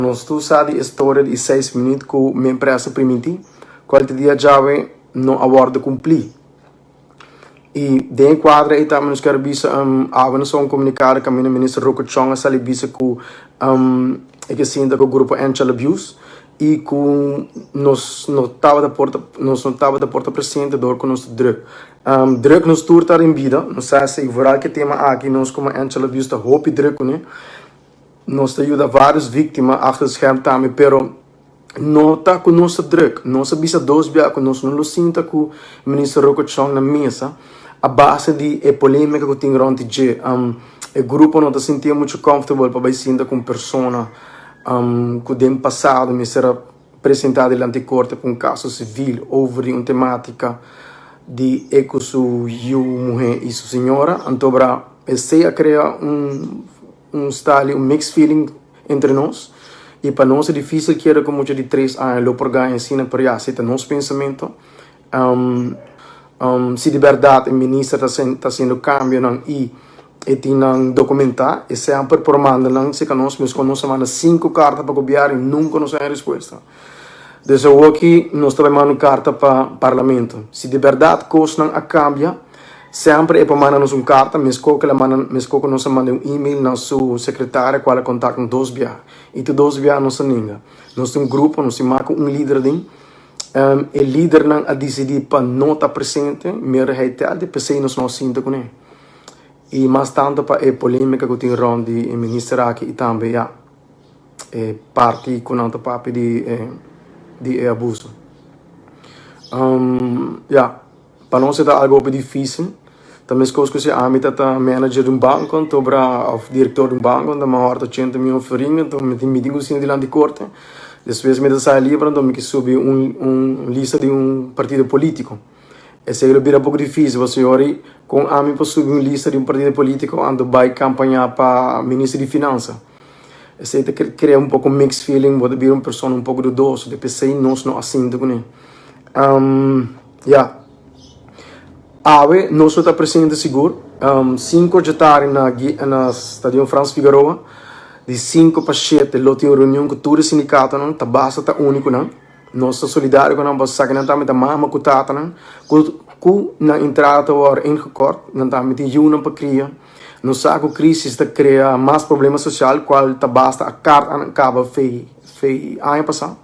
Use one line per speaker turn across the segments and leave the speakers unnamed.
Nós tu sabe a história de 6 minutos que minha empresa permite, qualquer dia já não aborda cumprir. E de quadra e também nos quero bisa agora só comunicar com a ministra Roko Chong a bisa que é que sinta que o grupo Angel Abuse e que nós não estava da porta presente dor com nosso drug. Drug nos turta em vida, não sei se o que tema aqui nós como Angel Abuse da hope drug, né? Nós ajuda várias vítimas achter het scherm também, pero não está com nossa drug. Nós bisa dois via com nós não sinta que o ministro Roko Chong na mesa a base de polêmica que tem rond de o grupo não está sentindo muito confortável para vai sinta com persona que tem passado me será apresentado diante da corte com um caso civil sobre uma temática de eco sua mulher e sua senhora. Então, esse a criar style, mixed feeling entre nós. E para nós é difícil que era como de 3 anos, lo por ganhar ensina por já, se nosso pensamento. Se de verdade o ministro está sendo cambio e tem documentar, e sempre por mandar, se que nós mandamos 5 cartas para o governo e nunca nos tem resposta. Então, aqui nós estamos mandando carta para o parlamento. Se de verdade coisa não cambia, sempre é para mandar-nos uma carta, mas que nós mandamos e-mail na sua secretária, qual é o contato com 2 via. E tu 2 via não se ninguém. Nós temos um grupo, nós temos um líder dentro. O líder não a decidir para não estar presente, mas reiterar de pessoas não sinta com ele. E mais tanto para a polêmica que tem rond de ministro aqui e também a parte com o papo de abuso. Para nós é algo difícil. Também se coisa que a mim tá manager de um banco, então para o diretor de um banco, então uma hora 80 mil farinha, então me tem meeting assim de lá de corte. Depois me sai livre, então me que subir lista de partido político. Esse é um pouco difícil, você olha com a mim para subir lista de partido político, ando vai campanhar para ministro de finanças. Esse é cria pouco mixed feeling, pode vir uma pessoa pouco dudosa, depois sei nós não assim com ele. Nós está presente seguro. 5 de tarde na Estádio Franz Figueroa. De 5 para 7, lá tem uma reunião com todo o sindicato, não? Tá basta, tá único, não? Nós estamos solidários com nós, que não estamos mama com tata, não? Com na entrada hora ingekort, não estamos de uma para criar. Nós sabemos que a crise está cria mais problemas sociais, qual tá basta a carta acaba fei ano passado.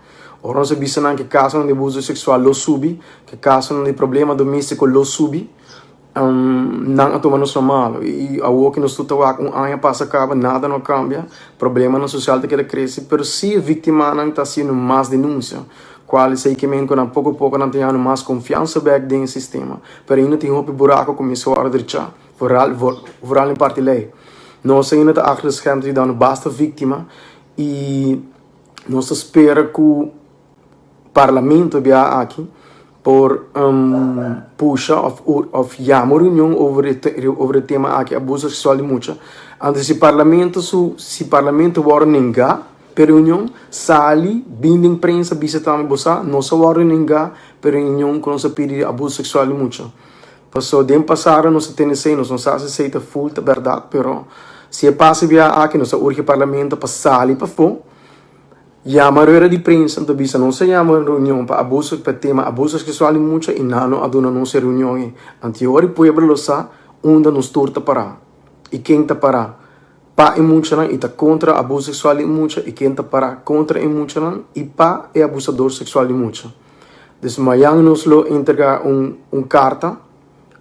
Ora nós sabemos que caso de abuso sexual lo subi, que caso de problema doméstico lo subi. Não atuamos normal e a o que nós estamos ano passa acaba nada não cambia problema no social que cresce pero se a vítima não está sendo mais denúncia qual sei que men com pouco a pouco não tem mais confiança back dentro do sistema pero ainda tem um buraco começou a deixar vooral em parte lei nós ainda está achter scherm de dar basta vítima e nós espera que o parlamento venha aqui por puxa of uma reunião over o tema aqui abuso sexual de mulher. Antes se parlamento war ninga per reunião sali binding imprensa bisa também bosa não só war ninga per reunião com nossa pedi abuso sexual de mulher. Passou dem passaram nossa TNC nós não sabe se é full da verdade, pero se passa via aqui nossa urge parlamento para sali para fo a maioria de prensa então bisa não se chama reunião para abuso para tema abuso sexual de mulher e não aduna não se reunião anterior pueblo sa onde nos torta para e quem tá para pa e mulher e tá contra abuso sexual de mulher e quem tá para contra e mulher e pa é abusador sexual de mulher. Desmayang nos lo entrega carta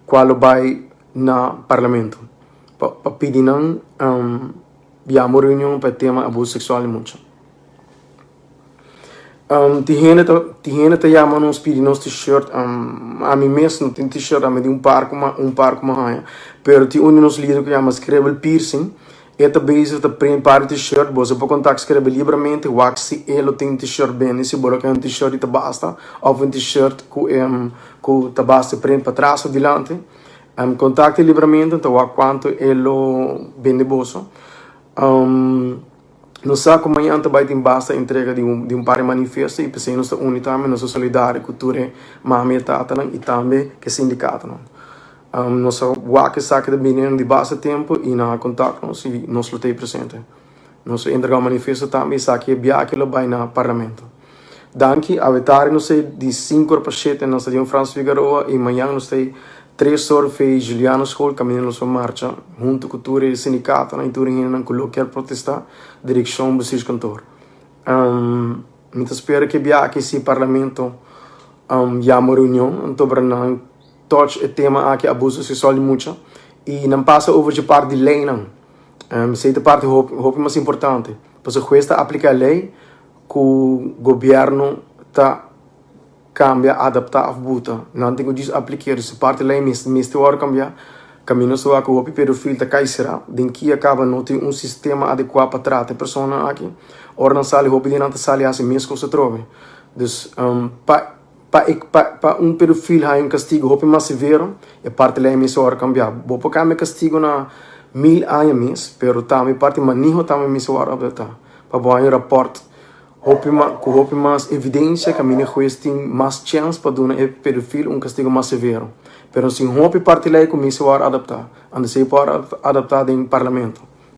qual vai na parlamento para pedir reunião para tema abuso sexual de mulher. Tiene te llama nos pedi nos t-shirt a mim mesmo tem t-shirt a mim de um par como haia pero ti nos líder que chama escreve piercing e tá base tá print par t-shirt você pode contact escreve livremente waxi ele tem t-shirt bem se bora que um t-shirt e tá basta ou um t-shirt com tá basta print para trás ou dilante contacte livremente então quanto ele bem de bolso nós sabemos que amanhã também tem basta entrega de par manifesto e pensei nós unitamente nós solidários com tudo mami tata e também que sindicato nós sabemos que saque de menino de basta tempo e na contato nós lutei presente Nosso entregar manifesto também está aqui aquilo vai na parlamento. Danke, a vetare não sei de 5 para 7 na Stadium Franz Figueroa e amanhã não sei 3 horas fez Juliano School caminhando sua marcha junto com o sindicato na Turing na colocar protestar direção do seu cantor. Muito espero que aqui esse parlamento já uma reunião então para não touch o tema aqui abuso sexual muito e não passa over de parte de lei não. Sei de parte roupa mais importante, porque esta aplica a lei que o governo está cambia, adaptar a buta. Não tem que dizer aplicar, se parte da lei, mesmo hora cambiar, caminho só que o pedofilo está caíra, dem que acaba não ter sistema adequado para tratar a pessoa aqui, ora não sale, o pedinte não sale assim mesmo que se trove. Então, para pedofilo há castigo, o mais severo, e parte da lei mesmo hora cambiar. Bom, porque há castigo na 1000 anos mesmo, pero também parte maniho também mesmo hora adaptar. Para bom aí rapport com mais evidência que a minha juiz tem mais chance para dar a pedofilo castigo mais severo. Pero se parte lei começa a adaptar, anda se pode adaptar em parlamento.